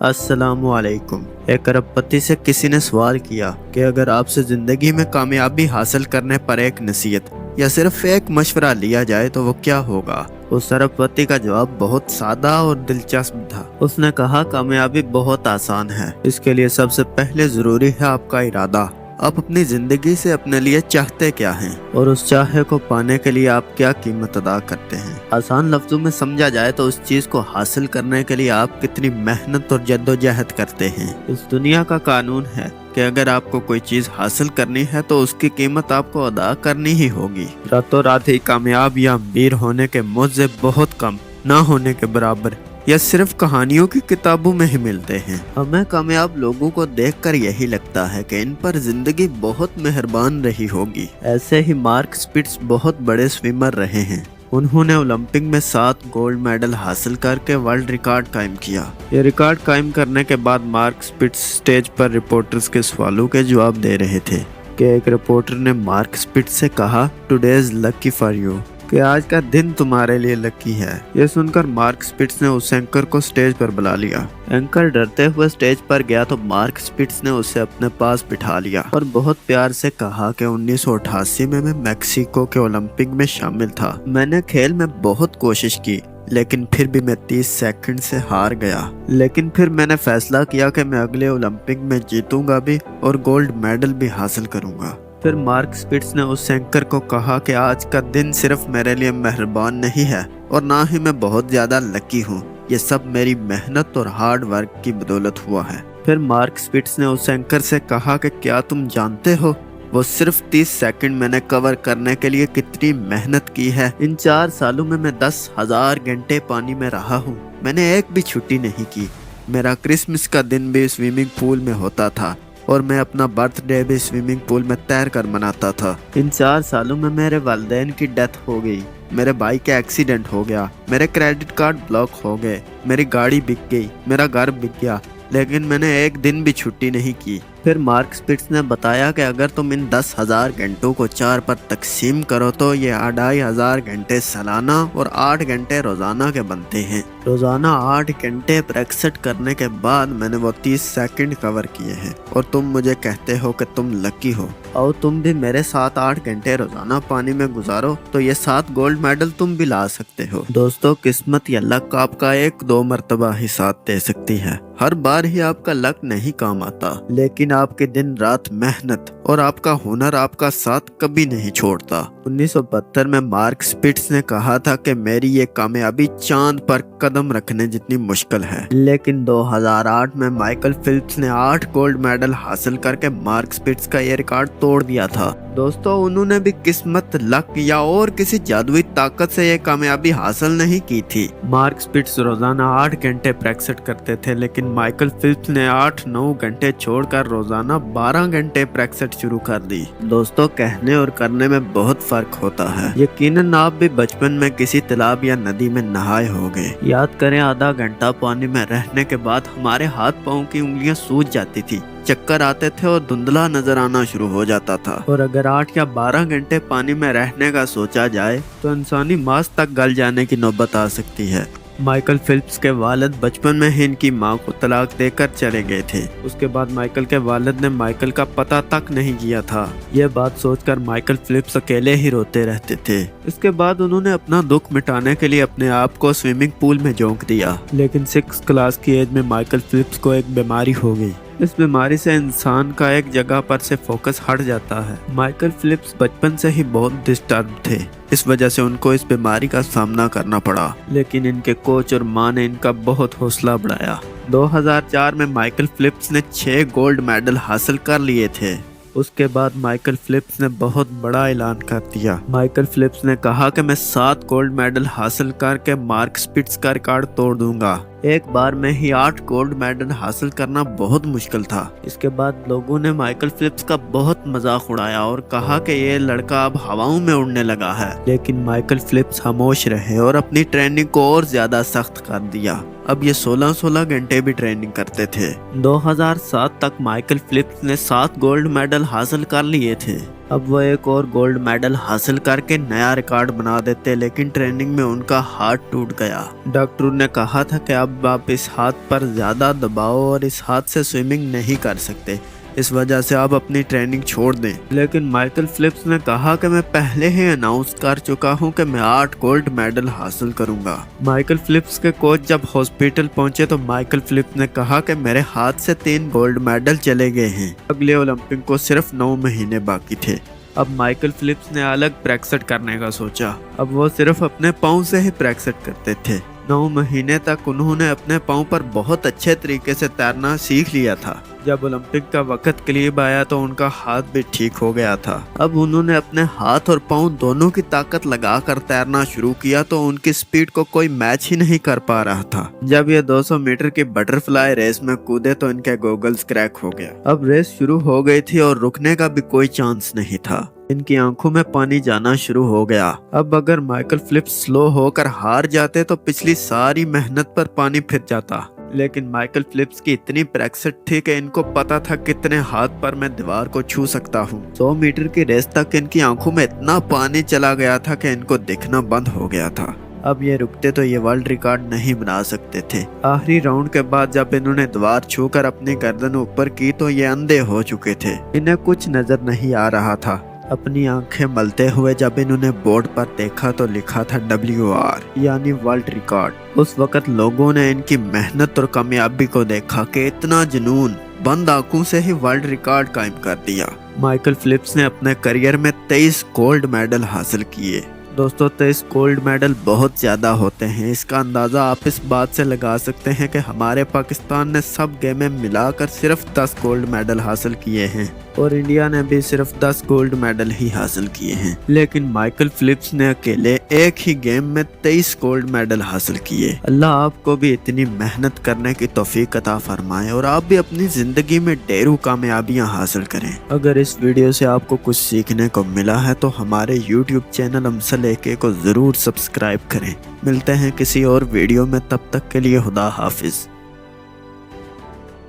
अस्सलाम वालेकुम। एक अरबपति से किसी ने सवाल किया कि अगर आपसे जिंदगी में कामयाबी हासिल करने पर एक नसीहत या सिर्फ एक मशवरा लिया जाए तो वो क्या होगा। उस अरबपति का जवाब बहुत सादा और दिलचस्प था। उसने कहा, कामयाबी बहुत आसान है। इसके लिए सबसे पहले जरूरी है आपका इरादा। आप अपनी जिंदगी से अपने लिए चाहते क्या हैं और उस चाहे को पाने के लिए आप क्या कीमत अदा करते हैं। आसान लफ्जों में समझा जाए तो उस चीज को हासिल करने के लिए आप कितनी मेहनत और जद्दोजहद करते हैं। इस दुनिया का कानून है कि अगर आपको कोई चीज हासिल करनी है तो उसकी कीमत आपको अदा करनी ही होगी। रातों रात ही कामयाब या अमीर होने के मौजे बहुत कम, ना होने के बराबर या सिर्फ कहानियों की किताबों में ही मिलते हैं। हमें कामयाब लोगों को देखकर यही लगता है कि इन पर जिंदगी बहुत मेहरबान रही होगी। ऐसे ही मार्क स्पिट्स बहुत बड़े स्विमर रहे हैं। उन्होंने ओलंपिक में 7 गोल्ड मेडल हासिल करके वर्ल्ड रिकॉर्ड कायम किया। ये रिकॉर्ड कायम करने के बाद मार्क स्पिट्स स्टेज पर रिपोर्टर्स के सवालों के जवाब दे रहे थे कि एक रिपोर्टर ने मार्क स्पिट्स से कहा, today is lucky for you, कि आज का दिन तुम्हारे लिए लकी है। यह सुनकर मार्क स्पिट्स ने उस एंकर को स्टेज पर बुला लिया। एंकर डरते हुए स्टेज पर गया तो मार्क स्पिट्स ने उसे अपने पास बिठा लिया और बहुत प्यार से कहा कि 1988 में मैं मैक्सिको के ओलंपिक में शामिल था। मैंने खेल में बहुत कोशिश की लेकिन फिर भी मैं 30 सेकंड से हार गया। लेकिन फिर मैंने फैसला किया कि मैं अगले ओलंपिक में जीतूंगा भी और गोल्ड मेडल भी हासिल करूंगा। फिर मार्क स्पिट्स ने उस एंकर को कहा कि आज का दिन सिर्फ मेरे लिए मेहरबान नहीं है और ना ही मैं बहुत ज्यादा लकी हूँ। ये सब मेरी मेहनत और हार्ड वर्क की बदौलत हुआ है। फिर मार्क स्पिट्स ने उस एंकर से कहा कि क्या तुम जानते हो वो सिर्फ 30 सेकंड मैंने कवर करने के लिए कितनी मेहनत की है। इन 4 सालों में मैं 10,000 घंटे पानी में रहा हूँ। मैंने एक भी छुट्टी नहीं की। मेरा क्रिसमस का दिन भी स्विमिंग पूल में होता था और मैं अपना बर्थडे भी स्विमिंग पूल में तैर कर मनाता था। इन 4 सालों में मेरे वालिदैन की डेथ हो गई, मेरे भाई का एक्सीडेंट हो गया, मेरे क्रेडिट कार्ड ब्लॉक हो गए, मेरी गाड़ी बिक गई, मेरा घर बिक गया, लेकिन मैंने एक दिन भी छुट्टी नहीं की। फिर मार्क स्पिट्स ने बताया कि अगर तुम इन 10,000 घंटों को 4 पर तकसीम करो तो ये 2,500 घंटे सालाना और 8 घंटे रोजाना के बनते हैं। रोजाना 8 घंटे प्रैक्टिस करने के बाद मैंने वो 30 सेकंड कवर किए हैं और तुम मुझे कहते हो कि तुम लकी हो। और तुम भी मेरे साथ 8 घंटे रोजाना पानी में गुजारो तो ये 7 गोल्ड मेडल तुम भी ला सकते हो। दोस्तों, किस्मत या लक आपका 1-2 मरतबा ही साथ दे सकती है। हर बार ही आपका लक नहीं काम आता, लेकिन आपके दिन रात मेहनत और आपका हुनर आपका साथ कभी नहीं छोड़ता। 1972 में मार्क स्पिट्स ने कहा था कि मेरी ये कामयाबी चांद पर कदम रखने जितनी मुश्किल है। लेकिन 2008 में माइकल फिलिप्स ने 8 गोल्ड मेडल हासिल करके मार्क स्पिट्स का ये रिकॉर्ड तोड़ दिया था। दोस्तों, उन्होंने भी किस्मत, लक या और किसी जादुई ताकत से ये कामयाबी हासिल नहीं की थी। मार्क स्पिट्स रोजाना 8 घंटे प्रैक्टिस करते थे, लेकिन माइकल फिलिप्स ने 8-9 घंटे छोड़कर रोजाना 12 घंटे प्रैक्टिस शुरू कर दी। दोस्तों, कहने और करने में बहुत फर्क होता है। यकीनन आप भी बचपन में किसी तालाब या नदी में नहाए होंगे। याद करें, आधा घंटा पानी में रहने के बाद हमारे हाथ पाँव की उंगलियां सूज जाती थी, चक्कर आते थे और धुंधला नजर आना शुरू हो जाता था। और अगर 8 या 12 घंटे पानी में रहने का सोचा जाए तो इंसानी मांस तक गल जाने की नौबत आ सकती है। माइकल फिलिप्स के वालिद बचपन में ही इनकी मां को तलाक देकर चले गए थे। उसके बाद माइकल के वालिद ने माइकल का पता तक नहीं किया था। यह बात सोचकर माइकल फिलिप्स अकेले ही रोते रहते थे। इसके बाद उन्होंने अपना दुख मिटाने के लिए अपने आप को स्विमिंग पूल में झोंक दिया। लेकिन 6 क्लास की एज में माइकल फिलिप्स को एक बीमारी हो गई। इस बीमारी से इंसान का एक जगह पर से फोकस हट जाता है। माइकल फिलिप्स बचपन से ही बहुत डिस्टर्ब थे, इस वजह से उनको इस बीमारी का सामना करना पड़ा। लेकिन इनके कोच और मां ने इनका बहुत हौसला बढ़ाया। 2004 में माइकल फिलिप्स ने 6 गोल्ड मेडल हासिल कर लिए थे। उसके बाद माइकल फिलिप्स ने बहुत बड़ा ऐलान कर दिया। माइकल फिलिप्स ने कहा कि मैं 7 गोल्ड मेडल हासिल करके मार्क स्पिट्स का रिकॉर्ड तोड़ दूंगा। एक बार में ही 8 गोल्ड मेडल हासिल करना बहुत मुश्किल था। इसके बाद लोगों ने माइकल फिलिप्स का बहुत मजाक उड़ाया और कहा कि ये लड़का अब हवाओं में उड़ने लगा है। लेकिन माइकल फिलिप्स खामोश रहे और अपनी ट्रेनिंग को और ज्यादा सख्त कर दिया। अब ये 16-16 घंटे भी ट्रेनिंग करते थे। 2007 तक माइकल फिलिप्स ने 7 गोल्ड मेडल हासिल कर लिए थे। अब वो एक और गोल्ड मेडल हासिल करके नया रिकॉर्ड बना देते, लेकिन ट्रेनिंग में उनका हाथ टूट गया। डॉक्टर ने कहा था कि अब आप इस हाथ पर ज्यादा दबाव और इस हाथ से स्विमिंग नहीं कर सकते, इस वजह से आप अपनी ट्रेनिंग छोड़ दें। लेकिन माइकल फिलिप्स ने कहा कि मैं पहले ही अनाउंस कर चुका हूं कि मैं 8 गोल्ड मेडल हासिल करूंगा। माइकल फिलिप्स के कोच जब हॉस्पिटल पहुंचे तो माइकल फिलिप्स ने कहा कि मेरे हाथ से 3 गोल्ड मेडल चले गए हैं, अगले ओलंपिक को सिर्फ 9 महीने बाकी थे। अब माइकल फिलिप्स ने अलग प्रैक्टिस करने का सोचा। अब वो सिर्फ अपने पाँव से ही प्रैक्टिस करते थे। 9 महीने तक उन्होंने अपने पाँव पर बहुत अच्छे तरीके से तैरना सीख लिया था। जब ओलंपिक का वक्त करीब आया तो उनका हाथ भी ठीक हो गया था। अब उन्होंने अपने हाथ और पाँव दोनों की ताकत लगाकर तैरना शुरू किया तो उनकी स्पीड को कोई मैच ही नहीं कर पा रहा था। जब ये 200 मीटर की बटरफ्लाई रेस में कूदे तो इनके गॉगल्स क्रैक हो गया। अब रेस शुरू हो गई थी और रुकने का भी कोई चांस नहीं था। इनकी आंखों में पानी जाना शुरू हो गया। अब अगर माइकल फिलिप्स स्लो होकर हार जाते तो पिछली सारी मेहनत पर पानी फिर जाता। लेकिन माइकल फिलिप्स की इतनी प्रैक्टिस थी कि इनको पता था कितने हाथ पर मैं दीवार को छू सकता हूँ। 100 मीटर की रेस तक इनकी आंखों में इतना पानी चला गया था कि इनको दिखना बंद हो गया था। अब ये रुकते तो ये वर्ल्ड रिकॉर्ड नहीं बना सकते थे। आखिरी राउंड के बाद जब इन्होंने दीवार छूकर अपनी गर्दन ऊपर की तो ये अंधे हो चुके थे, इन्हें कुछ नजर नहीं आ रहा था। अपनी आंखें मलते हुए जब इन्होंने बोर्ड पर देखा तो लिखा था WR यानी वर्ल्ड रिकॉर्ड। उस वक्त लोगों ने इनकी मेहनत और कामयाबी को देखा कि इतना जुनून, बंद आंखों से ही वर्ल्ड रिकॉर्ड कायम कर दिया। माइकल फिलिप्स ने अपने करियर में 23 गोल्ड मेडल हासिल किए। दोस्तों 23 गोल्ड मेडल बहुत ज्यादा होते हैं। इसका अंदाजा आप इस बात से लगा सकते हैं कि हमारे पाकिस्तान ने सब गेम में मिलाकर सिर्फ 10 गोल्ड मेडल हासिल किए हैं और इंडिया ने भी सिर्फ 10 गोल्ड मेडल ही हासिल किए हैं। लेकिन माइकल फिलिप्स ने अकेले एक ही गेम में 23 गोल्ड मेडल हासिल किए। अल्लाह आपको भी इतनी मेहनत करने की तौफीक अता फरमाए और आप भी अपनी जिंदगी में ढेरों कामयाबियां हासिल करें। अगर इस वीडियो से आपको कुछ सीखने को मिला है तो हमारे YouTube चैनल अमसल AK को जरूर सब्सक्राइब करें। मिलते हैं किसी और वीडियो में, तब तक के लिए खुदा हाफिज।